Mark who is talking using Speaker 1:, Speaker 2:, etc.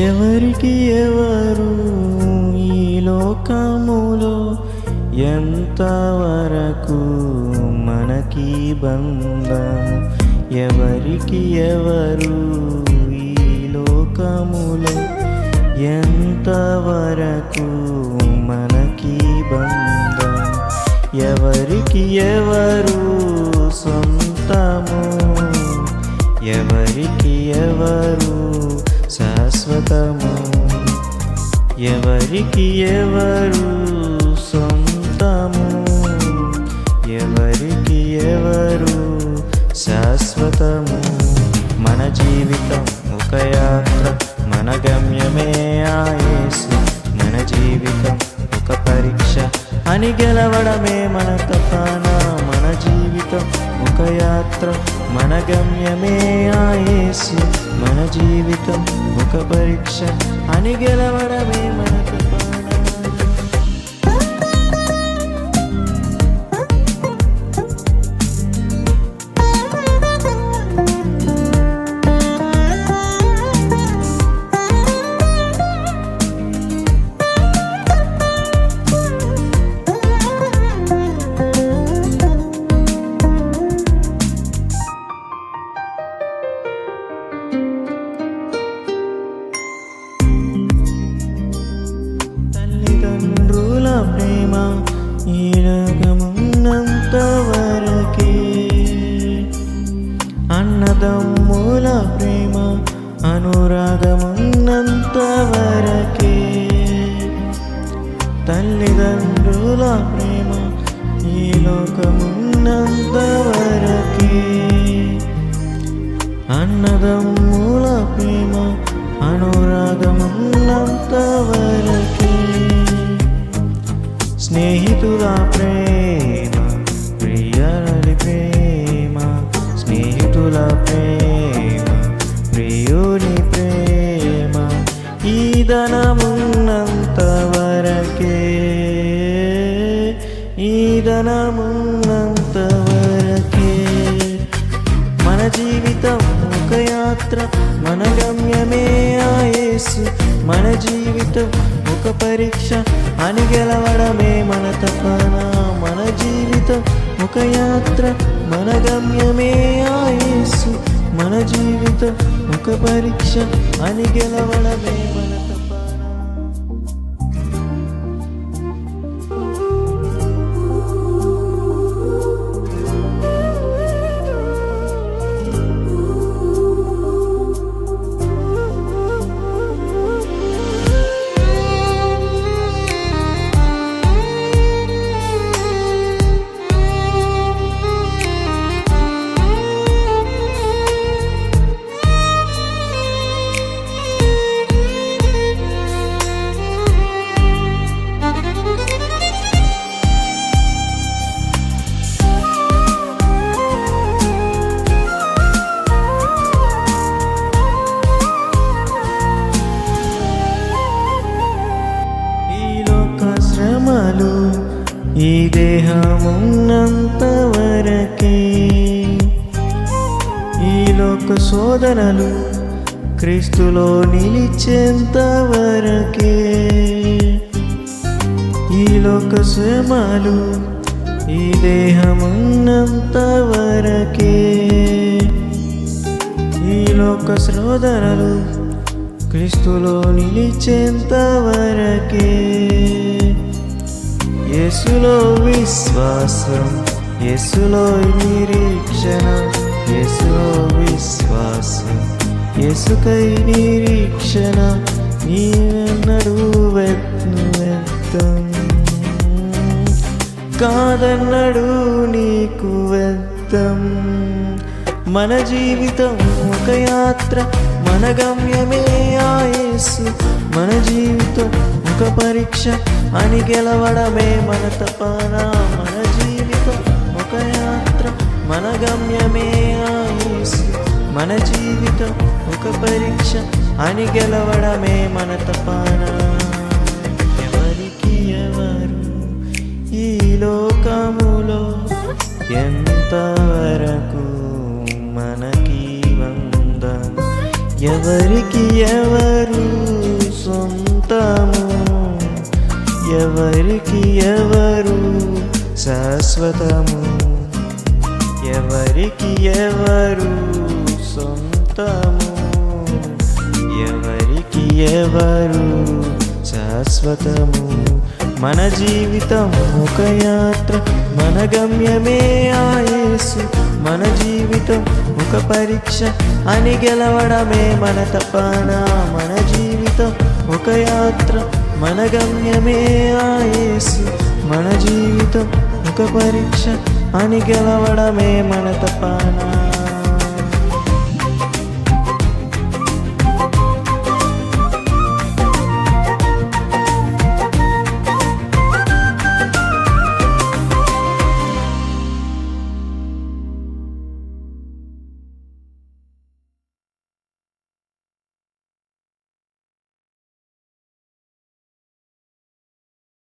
Speaker 1: ఎవరికి ఎవరు ఈ లోకములో ఎంతవరకు మనకి బంధము? ఎవరికి ఎవరు ఈ లోకములో ఎంతవరకు మనకి బంధం? ఎవరికి ఎవరు సొంతము? ఎవరికి ఎవరు శాశ్వతము? ఎవరికి ఎవరు సొంతము? ఎవరికి ఎవరు శాశ్వతము? మన జీవితం ఒక యాత్ర, మన గమ్యమే ఆ యేసు. మన జీవితం ఒక పరీక్ష అని గెలవడమే మన తపన. మన జీవితం ఒక యాత్ర, మన గమ్యమే ఆ యేసు. మన జీవితం ఒక పరీక్ష అని గెలవడమే మన తపన. తల్లిదండ్రుల ప్రేమ ఈ లోకమున్నంత వరకే, అన్నదమ్ముల ప్రేమ అనురాగమున్నంత వరకే. తల్లిదండ్రుల ప్రేమ ఈ లోకమున్నంత వరకే, అన్నదమ్ముల ప్రేమ అనురాగమున్నంత వరకే. స్నేహితుల ప్రేమ ప్రియుని ప్రేమ, స్నేహితుల ప్రేమ ప్రియుని ప్రేమ ఈ ధనమున్నంత వరకే, ఈ ధనమున్నంత వరకే. మన జీవితం ఒక యాత్ర, మన గమ్యమే ఆ యేసు. మన జీవితం ఒక పరీక్ష అని గెలవడమే మన తపన. మన జీవితం ఒక యాత్ర, మన గమ్యమే ఆ యేసు. మన జీవితం ఒక పరీక్ష అని గెలవడమే మన తపన. శ్రమలు ఈ దేహమున్నంత వరకే, ఈ లోక శోధనలు క్రీస్తులో నిలిచేంత వరకే. ఈ లోక శ్రమలు ఈ దేహమున్నంత వరకే, ఈ లోక శోధనలు క్రీస్తులో నిలిచేంత వరకే. యేసులో విశ్వాసం, యేసులో నిరీక్షణ, యేసులో విశ్వాసం, యేసుకై నిరీక్షణ. నీవెన్నడూ వ్యర్థం కాదన్నడు నీకు వ్యర్థం. మన జీవితం ఒక యాత్ర, మన గమ్యమే ఆ యేసు. మన జీవితం ఒక పరీక్ష అని గెలవడమే మన తపన. మన జీవితం ఒక యాత్ర, మన గమ్యమే ఆ యేసు. మన జీవితం ఒక పరీక్ష అని గెలవడమే మన తపన. ఎవరికి ఎవరు ఈ లోకములో ఎంతవరకు మనకి బంధం? ఎవరికి ఎవరు సొంతము, ఎవరికి ఎవరు శాశ్వతము, ఎవరికి ఎవరు సొంతము, ఎవరికి ఎవరు శాశ్వతము. మన జీవితం ఒక యాత్ర, మన గమ్యమే ఆ యేసు. మన జీవితం ఒక పరీక్ష, అని గెలవడమే మన తపన. మన జీవితం ఒక యాత్ర, మన గమ్యమే ఆ యేసు. మన జీవితం ఒక పరీక్ష, అని గెలవడమే మన తపన.